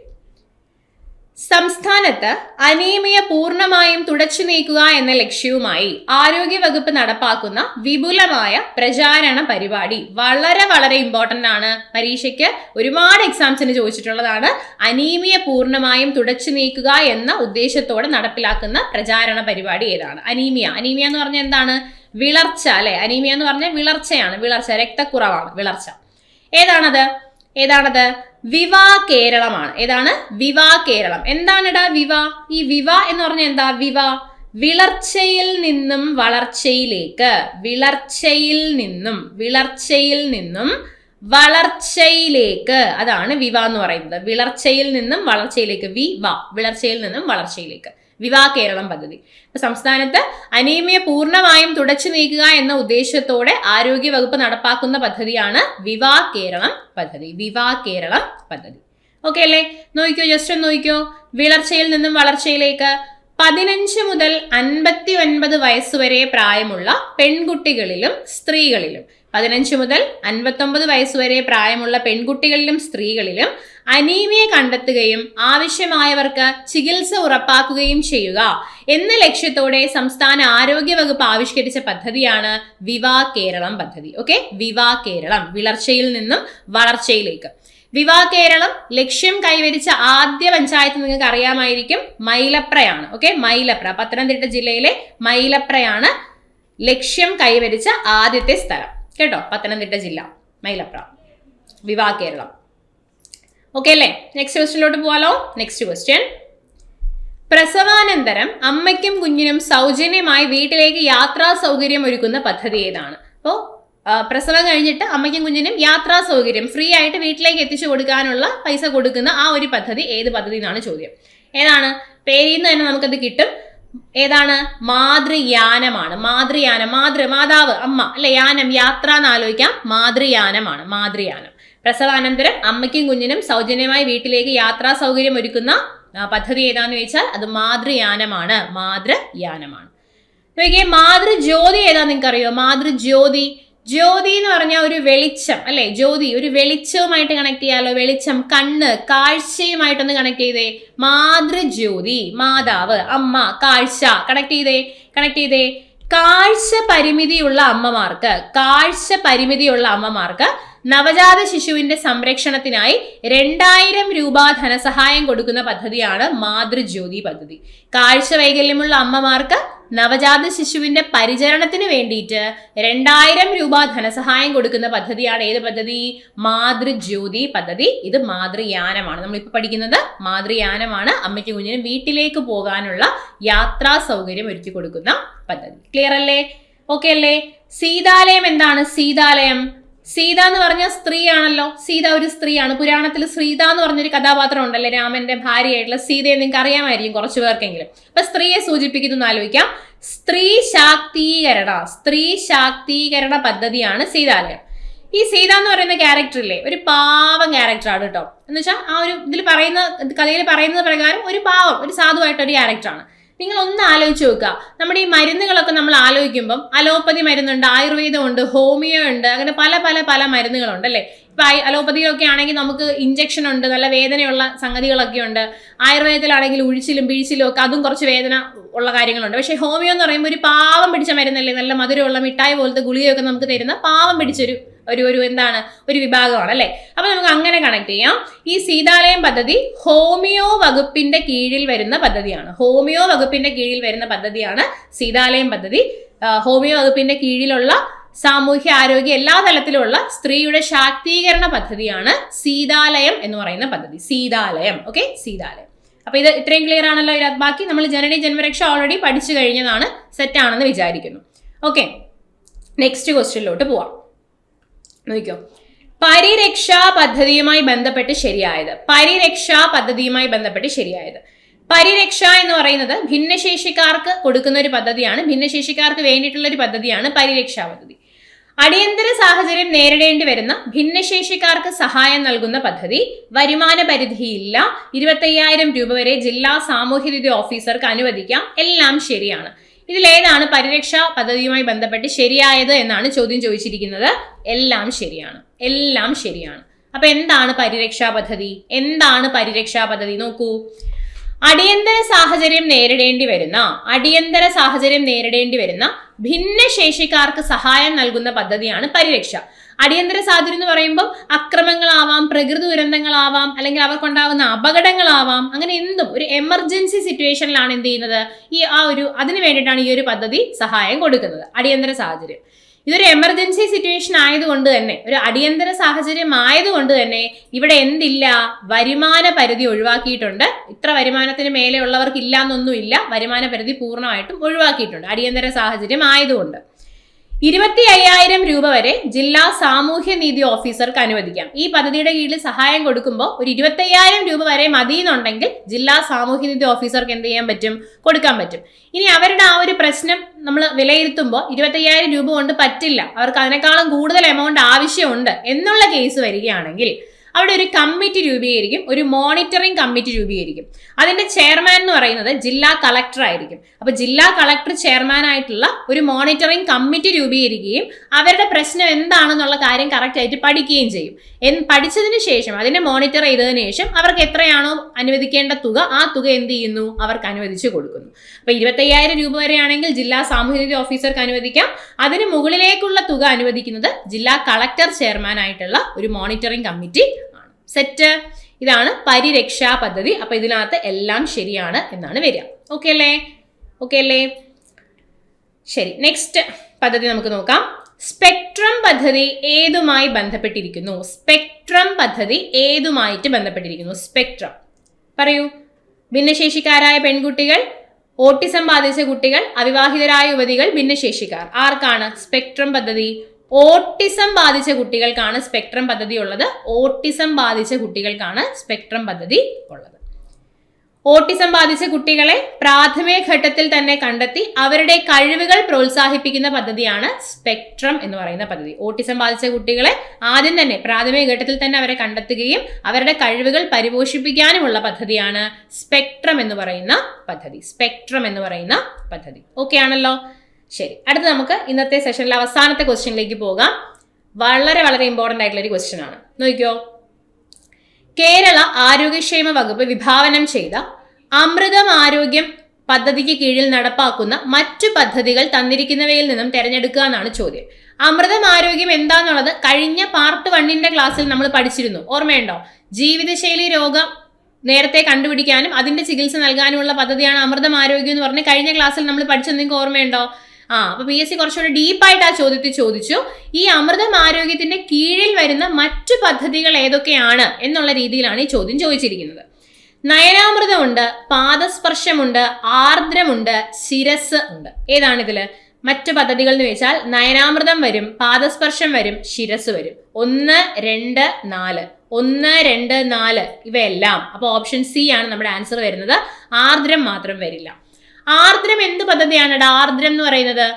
സംസ്ഥാനത്ത് അനീമിയ പൂർണ്ണമായും തുടച്ചു നീക്കുക എന്ന ലക്ഷ്യവുമായി ആരോഗ്യവകുപ്പ് നടപ്പാക്കുന്ന വിപുലമായ പ്രചാരണ പരിപാടി വളരെ ഇമ്പോർട്ടന്റ് ആണ്. പരീക്ഷയ്ക്ക് ഒരുപാട് എക്സാംസിന് ചോദിച്ചിട്ടുള്ളതാണ്. അനീമിയ പൂർണ്ണമായും തുടച്ചു നീക്കുക എന്ന ഉദ്ദേശത്തോടെ നടപ്പിലാക്കുന്ന പ്രചാരണ പരിപാടി ഏതാണ്? അനീമിയ എന്ന് പറഞ്ഞാൽ എന്താണ്? വിളർച്ച അല്ലെ? അനീമിയ എന്ന് പറഞ്ഞാൽ വിളർച്ചയാണ്. രക്തക്കുറവാണ് വിളർച്ച. ഏതാണത്? ഏതാണത്? വിവാ കേരളമാണ്. ഏതാണ്? വിവാ കേരളം. എന്താണിടാ വിവ? ഈ വിവ എന്ന് പറഞ്ഞാൽ എന്താ? വിവ വിളർച്ചയിൽ നിന്നും വളർച്ചയിലേക്ക്, വിളർച്ചയിൽ നിന്നും വളർച്ചയിലേക്ക്, അതാണ് വിവ എന്ന് പറയുന്നത്. വിളർച്ചയിൽ നിന്നും വളർച്ചയിലേക്ക്, വിളർച്ചയിൽ നിന്നും വളർച്ചയിലേക്ക്, വിവാ കേരളം പദ്ധതി. സംസ്ഥാനത്ത് അനീമിയ പൂർണ്ണമായും തുടച്ചു നീക്കുക എന്ന ഉദ്ദേശത്തോടെ ആരോഗ്യ വകുപ്പ് നടപ്പാക്കുന്ന പദ്ധതിയാണ് വിവാ കേരളം പദ്ധതി. വിവാ കേരളം പദ്ധതി. ഓക്കെ അല്ലേ? നോക്കിക്കോ, ജസ്റ്റ് ഒന്ന് നോക്കിക്കോ. വിളർച്ചയിൽ നിന്നും വളർച്ചയിലേക്ക് 15 മുതൽ 59 വയസ്സുവരെ പ്രായമുള്ള പെൺകുട്ടികളിലും സ്ത്രീകളിലും, 15 മുതൽ 59 വയസ്സുവരെ പ്രായമുള്ള പെൺകുട്ടികളിലും സ്ത്രീകളിലും അനീമിയ കണ്ടെത്തുകയും ആവശ്യമായവർക്ക് ചികിത്സ ഉറപ്പാക്കുകയും ചെയ്യുക എന്ന ലക്ഷ്യത്തോടെ സംസ്ഥാന ആരോഗ്യ വകുപ്പ് ആവിഷ്കരിച്ച പദ്ധതിയാണ് വിവാ കേരളം പദ്ധതി. ഓക്കെ, വിവാ കേരളം, വിളർച്ചയിൽ നിന്നും വളർച്ചയിലേക്ക്. വിവാ കേരളം ലക്ഷ്യം കൈവരിച്ച ആദ്യ പഞ്ചായത്ത് നിങ്ങൾക്ക് അറിയാമായിരിക്കും, മൈലപ്രയാണ്. ഓക്കെ, മൈലപ്ര, പത്തനംതിട്ട ജില്ലയിലെ മൈലപ്രയാണ് ലക്ഷ്യം കൈവരിച്ച ആദ്യത്തെ സ്ഥലം. കേട്ടോ, പത്തനംതിട്ട ജില്ല, മൈലപ്ര, വിവാ കേരളം. ഓക്കെ അല്ലേ? നെക്സ്റ്റ് ക്വസ്റ്റ്യനിലോട്ട് പോവാലോ. നെക്സ്റ്റ് ക്വസ്റ്റ്യൻ, പ്രസവാനന്തരം അമ്മയ്ക്കും കുഞ്ഞിനും സൗജന്യമായി വീട്ടിലേക്ക് യാത്രാ സൗകര്യം ഒരുക്കുന്ന പദ്ധതി ഏതാണ്? അപ്പോൾ പ്രസവം കഴിഞ്ഞിട്ട് അമ്മയ്ക്കും കുഞ്ഞിനും യാത്രാ സൗകര്യം ഫ്രീ ആയിട്ട് വീട്ടിലേക്ക് എത്തിച്ചു കൊടുക്കാനുള്ള പൈസ കൊടുക്കുന്ന ആ ഒരു പദ്ധതി ഏത് പദ്ധതി എന്നാണ് ചോദ്യം. ഏതാണ്? പേരിൽ നിന്ന് തന്നെ നമുക്കത് കിട്ടും. ഏതാണ്? മാതൃയാനമാണ്. മാതൃയാനം, മാതാവ്, അമ്മ അല്ലെ, യാനം, യാത്ര എന്ന് ആലോചിക്കാം. മാതൃയാനമാണ്, മാതൃയാനം. പ്രസവാനന്തരം അമ്മയ്ക്കും കുഞ്ഞിനും സൗജന്യമായി വീട്ടിലേക്ക് യാത്രാ സൗകര്യം ഒരുക്കുന്ന പദ്ധതി ഏതാന്ന് ചോദിച്ചാൽ അത് മാതൃയാനമാണ്. മാതൃയാനമാണ്. നോക്കിയേ, മാതൃജ്യോതി ഏതാ നിങ്ങൾക്ക് അറിയോ? മാതൃജ്യോതി, ജ്യോതി എന്ന് പറഞ്ഞാൽ ഒരു വെളിച്ചം അല്ലെ, ജ്യോതി ഒരു വെളിച്ചവുമായിട്ട് കണക്ട് ചെയ്യാലോ. വെളിച്ചം, കണ്ണ്, കാഴ്ചയുമായിട്ടൊന്ന് കണക്ട് ചെയ്തേ. മാതൃജ്യോതി, മാതാവ്, അമ്മ, കാഴ്ച, കണക്ട് ചെയ്തേ. കാഴ്ച പരിമിതിയുള്ള അമ്മമാർക്ക് നവജാത ശിശുവിന്റെ സംരക്ഷണത്തിനായി 2000 രൂപ ധനസഹായം കൊടുക്കുന്ന പദ്ധതിയാണ് മാതൃജ്യോതി പദ്ധതി. കാഴ്ച വൈകല്യമുള്ള അമ്മമാർക്ക് നവജാത ശിശുവിന്റെ പരിചരണത്തിന് വേണ്ടിയിട്ട് 2000 രൂപ ധനസഹായം കൊടുക്കുന്ന പദ്ധതിയാണ് ഏത് പദ്ധതി? മാതൃജ്യോതി പദ്ധതി. ഇത് മാതൃയാനമാണ്. നമ്മളിപ്പോൾ പഠിക്കുന്നത് മാതൃയാനമാണ്. അമ്മയ്ക്ക് കുഞ്ഞിനും വീട്ടിലേക്ക് പോകാനുള്ള യാത്രാ സൗകര്യം ഒരുക്കി കൊടുക്കുന്ന പദ്ധതി. ക്ലിയർ അല്ലേ? ഓക്കെ അല്ലേ? സീതാലയം എന്താണ്? സീത എന്ന് പറഞ്ഞ സ്ത്രീയാണല്ലോ. സീത ഒരു സ്ത്രീയാണ്. പുരാണത്തിൽ സീത എന്ന് പറഞ്ഞൊരു കഥാപാത്രം ഉണ്ടല്ലേ, രാമന്റെ ഭാര്യയായിട്ടുള്ള സീതയെ നിങ്ങൾക്ക് അറിയാമായിരിക്കും കുറച്ചു പേർക്കെങ്കിലും. അപ്പൊ സ്ത്രീയെ സൂചിപ്പിക്കുന്നു ആലോചിക്കാം. സ്ത്രീ ശാക്തീകരണ പദ്ധതിയാണ് സീതാലയം. ഈ സീത എന്ന് പറയുന്ന ക്യാരക്ടർ ഇല്ലേ, ഒരു പാവം ക്യാരക്ടറാണ് കേട്ടോ. എന്ന് വെച്ചാൽ ആ ഒരു കഥയിൽ പറയുന്നത് പ്രകാരം ഒരു പാവം, ഒരു സാധുവായിട്ടൊരു ക്യാരക്ടറാണ്. നിങ്ങൾ ഒന്ന് ആലോചിച്ച് നോക്കുക. നമ്മുടെ ഈ മരുന്നുകളൊക്കെ നമ്മൾ ആലോചിക്കുമ്പം അലോപ്പതി മരുന്നുണ്ട്, ആയുർവേദം ഉണ്ട്, ഹോമിയോ ഉണ്ട്, അങ്ങനെ പല മരുന്നുകളുണ്ട് അല്ലേ. ഇപ്പൊ അലോപ്പതിയിലൊക്കെ ആണെങ്കിൽ നമുക്ക് ഇഞ്ചക്ഷൻ ഉണ്ട്, നല്ല വേദനയുള്ള സംഗതികളൊക്കെ ഉണ്ട്. ആയുർവേദത്തിലാണെങ്കിൽ ഉഴിച്ചിലും പിഴിച്ചിലും ഒക്കെ അതും കുറച്ച് വേദന ഉള്ള കാര്യങ്ങളുണ്ട്. പക്ഷെ ഹോമിയോ എന്ന് പറയുമ്പോൾ ഒരു പാവം പിടിച്ച മരുന്നല്ലേ, നല്ല മധുരമുള്ള മിഠായി പോലത്തെ ഗുളികയൊക്കെ നമുക്ക് തരുന്ന പാവം പിടിച്ചൊരു ഒരു വിഭാഗമാണ് അല്ലെ. അപ്പൊ നമുക്ക് അങ്ങനെ കണക്ട് ചെയ്യാം. ഈ സീതാലയം പദ്ധതി ഹോമിയോ വകുപ്പിന്റെ കീഴിൽ വരുന്ന പദ്ധതിയാണ് സീതാലയം പദ്ധതി. ഹോമിയോ വകുപ്പിന്റെ കീഴിലുള്ള സാമൂഹ്യ ആരോഗ്യ എല്ലാ തലത്തിലുള്ള സ്ത്രീയുടെ ശാക്തീകരണ പദ്ധതിയാണ് സീതാലയം എന്ന് പറയുന്ന പദ്ധതി. സീതാലയം. ഓക്കെ, സീതാലയം. അപ്പൊ ഇത് ഇത്രയും ക്ലിയർ ആണല്ലോ. ബാക്കി നമ്മൾ ജനനി ജന്മരക്ഷ ഓൾറെഡി പഠിച്ചു കഴിഞ്ഞതാണ്, സെറ്റ് ആണെന്ന് വിചാരിക്കുന്നു. ഓക്കെ, നെക്സ്റ്റ് ക്വസ്റ്റ്യനിലോട്ട് പോവാം. നോക്കിക്കോ, പരിരക്ഷാ പദ്ധതിയുമായി ബന്ധപ്പെട്ട് ശരിയായത്. പരിരക്ഷ എന്ന് പറയുന്നത് ഭിന്നശേഷിക്കാർക്ക് കൊടുക്കുന്ന ഒരു പദ്ധതിയാണ്. ഭിന്നശേഷിക്കാർക്ക് വേണ്ടിയിട്ടുള്ള ഒരു പദ്ധതിയാണ് പരിരക്ഷാ പദ്ധതി. അടിയന്തര സാഹചര്യം നേരിടേണ്ടി വരുന്ന ഭിന്നശേഷിക്കാർക്ക് സഹായം നൽകുന്ന പദ്ധതി. വരുമാന പരിധിയില്ല. 25,000 രൂപ വരെ ജില്ലാ സാമൂഹ്യനീതി ഓഫീസർക്ക് അനുവദിക്കാം. എല്ലാം ശരിയാണ്. ഇതിലേതാണ് പരിരക്ഷാ പദ്ധതിയുമായി ബന്ധപ്പെട്ട് ശരിയായത് എന്നാണ് ചോദ്യം ചോദിച്ചിരിക്കുന്നത്. എല്ലാം ശരിയാണ്. അപ്പൊ എന്താണ് പരിരക്ഷാ പദ്ധതി? നോക്കൂ, അടിയന്തര സാഹചര്യം നേരിടേണ്ടി വരുന്ന ഭിന്നശേഷിക്കാർക്ക് സഹായം നൽകുന്ന പദ്ധതിയാണ് പരിരക്ഷ. അടിയന്തര സാഹചര്യം എന്ന് പറയുമ്പോൾ അക്രമങ്ങളാവാം, പ്രകൃതി ദുരന്തങ്ങളാവാം, അല്ലെങ്കിൽ അവർക്കുണ്ടാകുന്ന അപകടങ്ങളാവാം, അങ്ങനെ എന്തും ഒരു എമർജൻസി സിറ്റുവേഷനിലാണ് എന്ത് ചെയ്യുന്നത്, അതിനു വേണ്ടിയിട്ടാണ് ഈ ഒരു പദ്ധതി സഹായം കൊടുക്കുന്നത്. അടിയന്തര സാഹചര്യം. ഇതൊരു എമർജൻസി സിറ്റുവേഷൻ ആയതുകൊണ്ട് തന്നെ, ഒരു അടിയന്തര സാഹചര്യം ആയതുകൊണ്ട് തന്നെ ഇവിടെ എന്തില്ല, വരുമാന പരിധി ഒഴിവാക്കിയിട്ടുണ്ട്. ഇത്ര വരുമാനത്തിന് മേലെ ഉള്ളവർക്ക് ഇല്ല എന്നൊന്നുമില്ല, വരുമാന പരിധി പൂർണ്ണമായിട്ടും ഒഴിവാക്കിയിട്ടുണ്ട് അടിയന്തര സാഹചര്യം ആയതുകൊണ്ട്. 25,000 രൂപ വരെ ജില്ലാ സാമൂഹ്യനീതി ഓഫീസർക്ക് അനുവദിക്കാം. ഈ പദ്ധതിയുടെ കീഴിൽ സഹായം കൊടുക്കുമ്പോൾ ഒരു 25,000 രൂപ വരെ മതി എന്നുണ്ടെങ്കിൽ ജില്ലാ സാമൂഹ്യനീതി ഓഫീസർക്ക് എന്ത് ചെയ്യാൻ പറ്റും, കൊടുക്കാൻ പറ്റും. ഇനി അവരുടെ ആ ഒരു പ്രശ്നം നമ്മൾ വിലയിരുത്തുമ്പോൾ 25,000 രൂപ കൊണ്ട് പറ്റില്ല, അവർക്ക് അതിനേക്കാളും കൂടുതൽ എമൗണ്ട് ആവശ്യമുണ്ട് എന്നുള്ള കേസ് വരികയാണെങ്കിൽ അവിടെ ഒരു കമ്മിറ്റി രൂപീകരിക്കും, ഒരു മോണിറ്ററിംഗ് കമ്മിറ്റി രൂപീകരിക്കും. അതിന്റെ ചെയർമാൻ എന്ന് പറയുന്നത് ജില്ലാ കളക്ടർ ആയിരിക്കും. അപ്പൊ ജില്ലാ കളക്ടർ ചെയർമാൻ ആയിട്ടുള്ള ഒരു മോണിറ്ററിംഗ് കമ്മിറ്റി രൂപീകരിക്കുകയും അവരുടെ പ്രശ്നം എന്താണെന്നുള്ള കാര്യം കറക്റ്റ് ആയിട്ട് പഠിക്കുകയും ചെയ്യും. പഠിച്ചതിന് ശേഷം, അതിനെ മോണിറ്റർ ചെയ്തതിനു ശേഷം അവർക്ക് എത്രയാണോ അനുവദിക്കേണ്ട തുക, ആ തുക എന്ത് ചെയ്യുന്നു, അവർക്ക് അനുവദിച്ചു കൊടുക്കുന്നു. അപ്പൊ 25,000 രൂപ വരെയാണെങ്കിൽ ജില്ലാ സാമൂഹ്യനീതി ഓഫീസർക്ക് അനുവദിക്കാം. അതിന് മുകളിലേക്കുള്ള തുക അനുവദിക്കുന്നത് ജില്ലാ കളക്ടർ ചെയർമാൻ ആയിട്ടുള്ള ഒരു മോണിറ്ററിംഗ് കമ്മിറ്റി ആണ്. സെറ്റ്. ഇതാണ് പരിരക്ഷാ പദ്ധതി. അപ്പൊ ഇതിനകത്ത് എല്ലാം ശരിയാണ് എന്നാണ് വരിക. ഓക്കെ അല്ലേ? ശരി, നെക്സ്റ്റ് പദ്ധതി നമുക്ക് നോക്കാം. സ്പെക്ട്രം പദ്ധതി ഏതുമായി ബന്ധപ്പെട്ടിരിക്കുന്നു? സ്പെക്ട്രം പദ്ധതി ഏതുമായിട്ട് ബന്ധപ്പെട്ടിരിക്കുന്നു? സ്പെക്ട്രം പറയൂ. ഭിന്നശേഷിക്കാരായ പെൺകുട്ടികൾ, ഓട്ടിസം ബാധിച്ച കുട്ടികൾ, അവിവാഹിതരായ യുവതികൾ, ഭിന്നശേഷിക്കാർ. ആർക്കാണ് സ്പെക്ട്രം പദ്ധതി? ഓട്ടിസം ബാധിച്ച കുട്ടികൾക്കാണ് സ്പെക്ട്രം പദ്ധതി ഉള്ളത്. ഓട്ടിസം ബാധിച്ച കുട്ടികൾക്കാണ് സ്പെക്ട്രം പദ്ധതി ഉള്ളത്. ഓട്ടിസം ബാധിച്ച കുട്ടികളെ പ്രാഥമിക ഘട്ടത്തിൽ തന്നെ കണ്ടെത്തി അവരുടെ കഴിവുകൾ പ്രോത്സാഹിപ്പിക്കുന്ന പദ്ധതിയാണ് സ്പെക്ട്രം എന്ന് പറയുന്ന പദ്ധതി. ഓട്ടിസം ബാധിച്ച കുട്ടികളെ ആദ്യം തന്നെ പ്രാഥമിക ഘട്ടത്തിൽ തന്നെ അവരെ കണ്ടെത്തുകയും അവരുടെ കഴിവുകൾ പരിപോഷിപ്പിക്കാനുമുള്ള പദ്ധതിയാണ് സ്പെക്ട്രം എന്ന് പറയുന്ന പദ്ധതി. സ്പെക്ട്രം എന്ന് പറയുന്ന പദ്ധതി. ഓക്കെ ആണല്ലോ? ശരി, അടുത്ത് നമുക്ക് ഇന്നത്തെ സെഷനിലെ അവസാനത്തെ ക്വസ്റ്റ്യനിലേക്ക് പോകാം. വളരെ വളരെ ഇമ്പോർട്ടൻ്റ് ആയിട്ടുള്ള ഒരു ക്വസ്റ്റ്യൻ ആണ്. നോക്കിക്കോ. കേരള ആരോഗ്യക്ഷേമ വകുപ്പ് വിഭാവനം ചെയ്ത അമൃതം ആരോഗ്യം പദ്ധതിക്ക് കീഴിൽ നടപ്പാക്കുന്ന മറ്റു പദ്ധതികൾ തന്നിരിക്കുന്നവയിൽ നിന്നും തിരഞ്ഞെടുക്കുക എന്നാണ് ചോദ്യം. അമൃതം ആരോഗ്യം എന്താന്നുള്ളത് കഴിഞ്ഞ പാർട്ട് 1 ക്ലാസ്സിൽ നമ്മൾ പഠിച്ചിരുന്നു. ഓർമ്മയുണ്ടോ? ജീവിതശൈലി രോഗം നേരത്തെ കണ്ടുപിടിക്കാനും അതിന്റെ ചികിത്സ നൽകാനുമുള്ള പദ്ധതിയാണ് അമൃതം ആരോഗ്യം എന്ന് പറഞ്ഞ് കഴിഞ്ഞ ക്ലാസ്സിൽ നമ്മൾ പഠിച്ചത് നിങ്ങൾക്ക് ഓർമ്മയുണ്ടോ? അപ്പൊ PSC കുറച്ചുകൂടി ഡീപ്പായിട്ട് ആ ചോദ്യത്തിൽ ചോദിച്ചു, ഈ അമൃതം ആരോഗ്യത്തിന്റെ കീഴിൽ വരുന്ന മറ്റു പദ്ധതികൾ ഏതൊക്കെയാണ് എന്നുള്ള രീതിയിലാണ് ഈ ചോദ്യം ചോദിച്ചിരിക്കുന്നത്. നയനാമൃതമുണ്ട്, പാദസ്പർശമുണ്ട്, ആർദ്രമുണ്ട്, ശിരസ് ഉണ്ട്. ഏതാണിതില് മറ്റു പദ്ധതികൾ എന്ന് വെച്ചാൽ നയനാമൃതം വരും, പാദസ്പർശം വരും, ശിരസ് വരും. 1, 2, 4 1, 2, 4 ഇവയെല്ലാം. അപ്പൊ ഓപ്ഷൻ സി ആണ് നമ്മുടെ ആൻസർ വരുന്നത്. ആർദ്രം മാത്രം വരില്ല. ആർദ്രം എന്ത് പദ്ധതിയാണ്? ആർദ്രം എന്ന് പറയുന്നത്,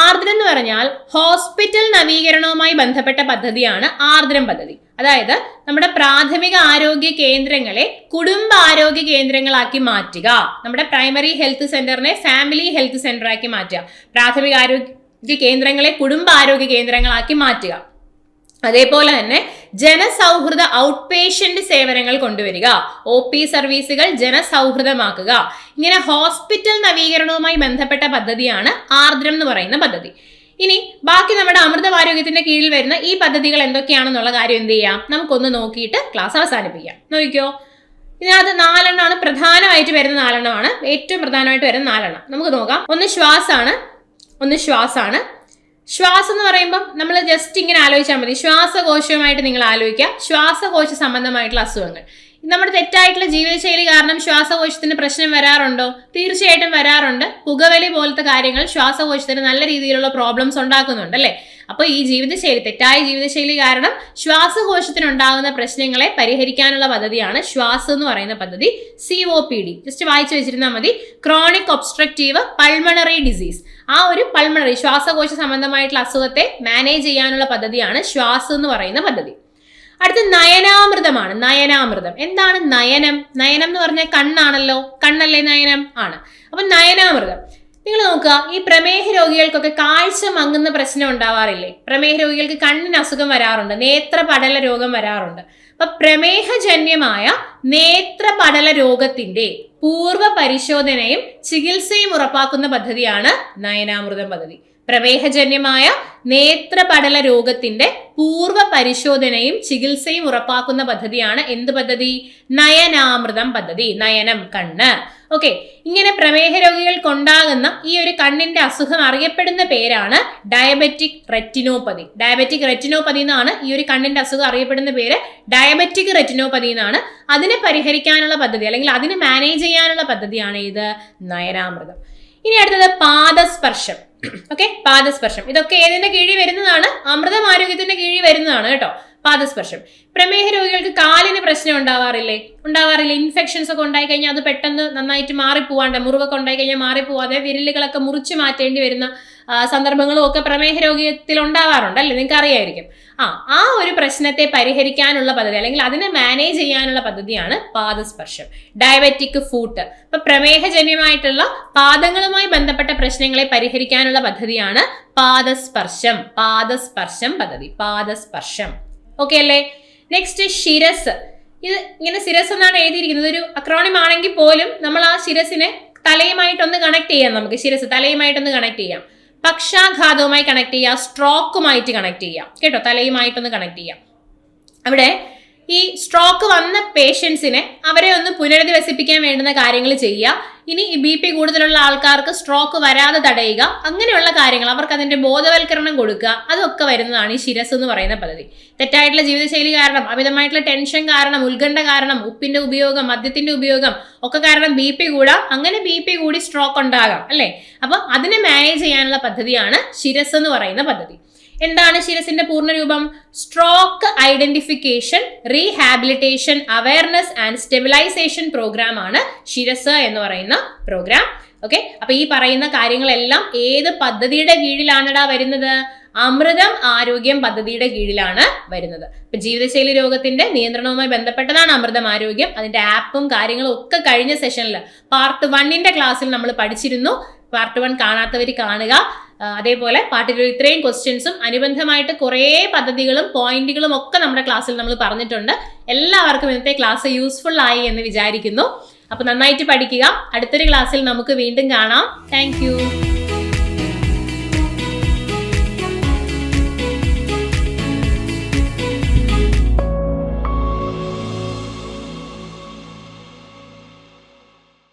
ആർദ്രം എന്ന് പറഞ്ഞാൽ ഹോസ്പിറ്റൽ നവീകരണവുമായി ബന്ധപ്പെട്ട പദ്ധതിയാണ് ആർദ്രം പദ്ധതി. അതായത് നമ്മുടെ പ്രാഥമിക ആരോഗ്യ കേന്ദ്രങ്ങളെ കുടുംബ ആരോഗ്യ കേന്ദ്രങ്ങളാക്കി മാറ്റുക. നമ്മുടെ പ്രൈമറി ഹെൽത്ത് സെന്ററിനെ ഫാമിലി ഹെൽത്ത് സെന്റർ ആക്കി മാറ്റുക. പ്രാഥമിക ആരോഗ്യ കേന്ദ്രങ്ങളെ കുടുംബ ആരോഗ്യ കേന്ദ്രങ്ങളാക്കി മാറ്റുക. അതേപോലെ തന്നെ ജനസൗഹൃദ ഔട്ട് പേഷ്യന്റ് സേവനങ്ങൾ കൊണ്ടുവരിക. OP സർവീസുകൾ ജനസൗഹൃദമാക്കുക. ഇങ്ങനെ ഹോസ്പിറ്റൽ നവീകരണവുമായി ബന്ധപ്പെട്ട പദ്ധതിയാണ് ആർദ്രം എന്ന് പറയുന്ന പദ്ധതി. ഇനി ബാക്കി നമ്മുടെ അമൃതമാരോഗ്യത്തിന്റെ കീഴിൽ വരുന്ന ഈ പദ്ധതികൾ എന്തൊക്കെയാണെന്നുള്ള കാര്യം എന്ത് ചെയ്യാം, നമുക്കൊന്ന് നോക്കിയിട്ട് ക്ലാസ് അവസാനിപ്പിക്കാം. നോക്കിക്കോ, ഇതിനകത്ത് 4 എണ്ണമാണ് പ്രധാനമായിട്ട് വരുന്ന 4 എണ്ണമാണ്. ഏറ്റവും പ്രധാനമായിട്ട് വരുന്ന 4 എണ്ണം നമുക്ക് നോക്കാം. ഒന്ന് ശ്വാസാണ്. ശ്വാസം എന്ന് പറയുമ്പോൾ നമ്മൾ ജസ്റ്റ് ഇങ്ങനെ ആലോചിച്ചാൽ മതി. ശ്വാസകോശവുമായിട്ട് നിങ്ങൾ ആലോചിക്കുക. ശ്വാസകോശ സംബന്ധമായിട്ടുള്ള അസുഖങ്ങൾ, നമ്മുടെ തെറ്റായിട്ടുള്ള ജീവിതശൈലി കാരണം ശ്വാസകോശത്തിന് പ്രശ്നം വരാറുണ്ടോ? തീർച്ചയായിട്ടും വരാറുണ്ട്. പുകവലി പോലത്തെ കാര്യങ്ങൾ ശ്വാസകോശത്തിന് നല്ല രീതിയിലുള്ള പ്രോബ്ലംസ് ഉണ്ടാക്കുന്നുണ്ട് അല്ലേ? അപ്പോൾ ഈ തെറ്റായ ജീവിതശൈലി കാരണം ശ്വാസകോശത്തിനുണ്ടാകുന്ന പ്രശ്നങ്ങളെ പരിഹരിക്കാനുള്ള പദ്ധതിയാണ് ശ്വാസം എന്ന് പറയുന്ന പദ്ധതി. COPD ജസ്റ്റ് വായിച്ചു വെച്ചിരുന്നാൽ മതി. Chronic obstructive pulmonary disease. ആ ഒരു പൾമണറി ശ്വാസകോശ സംബന്ധമായിട്ടുള്ള അസുഖത്തെ മാനേജ് ചെയ്യാനുള്ള പദ്ധതിയാണ് ശ്വാസം എന്ന് പറയുന്ന പദ്ധതി. അടുത്ത നയനാമൃതമാണ്. നയനാമൃതം എന്താണ്? നയനം എന്ന് പറഞ്ഞാൽ കണ്ണാണല്ലോ. കണ്ണല്ലേ നയനം? ആണ്. അപ്പൊ നയനാമൃതം നിങ്ങൾ നോക്കുക, ഈ പ്രമേഹ രോഗികൾക്കൊക്കെ കാഴ്ച മങ്ങുന്ന പ്രശ്നം ഉണ്ടാവാറില്ലേ? പ്രമേഹ രോഗികൾക്ക് കണ്ണിന് അസുഖം വരാറുണ്ട്, നേത്രപടല രോഗം വരാറുണ്ട്. അപ്പൊ പ്രമേഹജന്യമായ നേത്രപടല രോഗത്തിന്റെ പൂർവ്വ പരിശോധനയും ചികിത്സയും ഉറപ്പാക്കുന്ന പദ്ധതിയാണ് നയനാമൃതം പദ്ധതി. പ്രമേഹജന്യമായ നേത്രപടല രോഗത്തിന്റെ പൂർവ്വ പരിശോധനയും ചികിത്സയും ഉറപ്പാക്കുന്ന പദ്ധതിയാണ് എന്ത് പദ്ധതി? നയനാമൃതം പദ്ധതി. നയനം, കണ്ണ്. ഓക്കെ, ഇങ്ങനെ പ്രമേഹ രോഗികൾക്കുണ്ടാകുന്ന ഈ ഒരു കണ്ണിന്റെ അസുഖം അറിയപ്പെടുന്ന പേരാണ് ഡയബറ്റിക് റെറ്റിനോപ്പതി. ഡയബറ്റിക് റെറ്റിനോപ്പതി എന്നാണ് ഈ ഒരു കണ്ണിന്റെ അസുഖം അറിയപ്പെടുന്ന പേര്. ഡയബറ്റിക് റെറ്റിനോപ്പതി എന്നാണ്. അതിനെ പരിഹരിക്കാനുള്ള പദ്ധതി അല്ലെങ്കിൽ അതിനെ മാനേജ് ചെയ്യാനുള്ള പദ്ധതിയാണ് ഇത് നയനാമൃതം. ഇനി അടുത്തത് പാദസ്പർശം. ഓക്കെ, പാദസ്പർശം ഇതൊക്കെ ഏതിന്റെ കീഴിൽ വരുന്നതാണ്? അമൃതം ആരോഗ്യത്തിന്റെ കീഴിൽ വരുന്നതാണ് കേട്ടോ. പാദസ്പർശം. പ്രമേഹ രോഗികൾക്ക് കാലിന് പ്രശ്നം ഉണ്ടാവാറില്ലേ? ഇൻഫെക്ഷൻസ് ഒക്കെ ഉണ്ടായി കഴിഞ്ഞാൽ അത് പെട്ടെന്ന് നന്നായിട്ട് മാറിപ്പോവാണ്ട്, മുറിവൊക്കെ ഉണ്ടായി കഴിഞ്ഞാൽ മാറിപ്പോവാതെ വിരലുകളൊക്കെ മുറിച്ച് മാറ്റേണ്ടി വരുന്ന സന്ദർഭങ്ങളും ഒക്കെ പ്രമേഹ രോഗത്തിൽ ഉണ്ടാവാറുണ്ട് അല്ലേ? നിങ്ങൾക്ക് അറിയായിരിക്കും. ആ ഒരു പ്രശ്നത്തെ പരിഹരിക്കാനുള്ള പദ്ധതി അല്ലെങ്കിൽ അതിനെ മാനേജ് ചെയ്യാനുള്ള പദ്ധതിയാണ് പാദസ്പർശം. Diabetic foot. ഇപ്പൊ പ്രമേഹജന്യമായിട്ടുള്ള പാദങ്ങളുമായി ബന്ധപ്പെട്ട പ്രശ്നങ്ങളെ പരിഹരിക്കാനുള്ള പദ്ധതിയാണ് പാദസ്പർശം. പാദസ്പർശം പദ്ധതി. പാദസ്പർശം. ഓക്കെ അല്ലേ? നെക്സ്റ്റ് ശിരസ്. ഇത് ഇങ്ങനെ ശിരസ് എന്നാണ് എഴുതിയിരിക്കുന്നത്. ഒരു അക്രോണിം ആണെങ്കിൽ പോലും നമ്മൾ ആ ശിരസിനെ തലയുമായിട്ടൊന്ന് കണക്ട് ചെയ്യാം. നമുക്ക് ശിരസ് തലയുമായിട്ടൊന്ന് കണക്ട് ചെയ്യാം. പക്ഷാഘാതവുമായി കണക്ട് ചെയ്യാം, സ്ട്രോക്കുമായിട്ട് കണക്ട് ചെയ്യാം കേട്ടോ. തലയുമായിട്ടൊന്ന് കണക്ട് ചെയ്യാം. അവിടെ ഈ സ്ട്രോക്ക് വന്ന പേഷ്യൻസിനെ അവരെ ഒന്ന് പുനരധിവസിപ്പിക്കാൻ വേണ്ടുന്ന കാര്യങ്ങൾ ചെയ്യുക. ഇനി ഈ BP കൂടുതലുള്ള ആൾക്കാർക്ക് സ്ട്രോക്ക് വരാതെ തടയുക. അങ്ങനെയുള്ള കാര്യങ്ങൾ അവർക്ക് അതിന്റെ ബോധവൽക്കരണം കൊടുക്കുക. അതൊക്കെ വരുന്നതാണ് ഈ ശിരസ് എന്ന് പറയുന്ന പദ്ധതി. തെറ്റായിട്ടുള്ള ജീവിതശൈലി കാരണം, അമിതമായിട്ടുള്ള ടെൻഷൻ കാരണം, ഉത്കണ്ഠ കാരണം, ഉപ്പിന്റെ ഉപയോഗം, മദ്യത്തിന്റെ ഉപയോഗം ഒക്കെ കാരണം BP കൂടാം. അങ്ങനെ BP കൂടി സ്ട്രോക്ക് ഉണ്ടാകാം അല്ലെ? അപ്പൊ അതിനെ മാനേജ് ചെയ്യാനുള്ള പദ്ധതിയാണ് ശിരസ് എന്ന് പറയുന്ന പദ്ധതി. എന്താണ് ശിരസിന്റെ പൂർണ്ണരൂപം? Stroke identification, rehabilitation, awareness and stabilisation programme ആണ് ശിരസ് എന്ന് പറയുന്ന പ്രോഗ്രാം. ഓക്കെ, അപ്പൊ ഈ പറയുന്ന കാര്യങ്ങളെല്ലാം ഏത് പദ്ധതിയുടെ കീഴിലാണടാ വരുന്നത്? അമൃതം ആരോഗ്യം പദ്ധതിയുടെ കീഴിലാണ് വരുന്നത്. ഇപ്പൊ ജീവിതശൈലി രോഗത്തിന്റെ നിയന്ത്രണവുമായി ബന്ധപ്പെട്ടതാണ് അമൃതം ആരോഗ്യം. അതിന്റെ ആപ്പും കാര്യങ്ങളും ഒക്കെ കഴിഞ്ഞ സെഷനിൽ പാർട്ട് 1ന്റെ ക്ലാസ്സിൽ നമ്മൾ പഠിച്ചിരുന്നു. പാർട്ട് 1 കാണാത്തവർ കാണുക. അതേപോലെ പാർട്ട് 2 ഇത്രയും ക്വസ്റ്റ്യൻസും അനുബന്ധമായിട്ട് കുറേ പദ്ധതികളും പോയിന്റുകളും ഒക്കെ നമ്മുടെ ക്ലാസ്സിൽ നമ്മൾ പറഞ്ഞിട്ടുണ്ട്. എല്ലാവർക്കും ഇന്നത്തെ ക്ലാസ് യൂസ്ഫുൾ ആയി എന്ന് വിചാരിക്കുന്നു. അപ്പൊ നന്നായിട്ട് പഠിക്കുക. അടുത്തൊരു ക്ലാസ്സിൽ നമുക്ക് വീണ്ടും കാണാം. താങ്ക്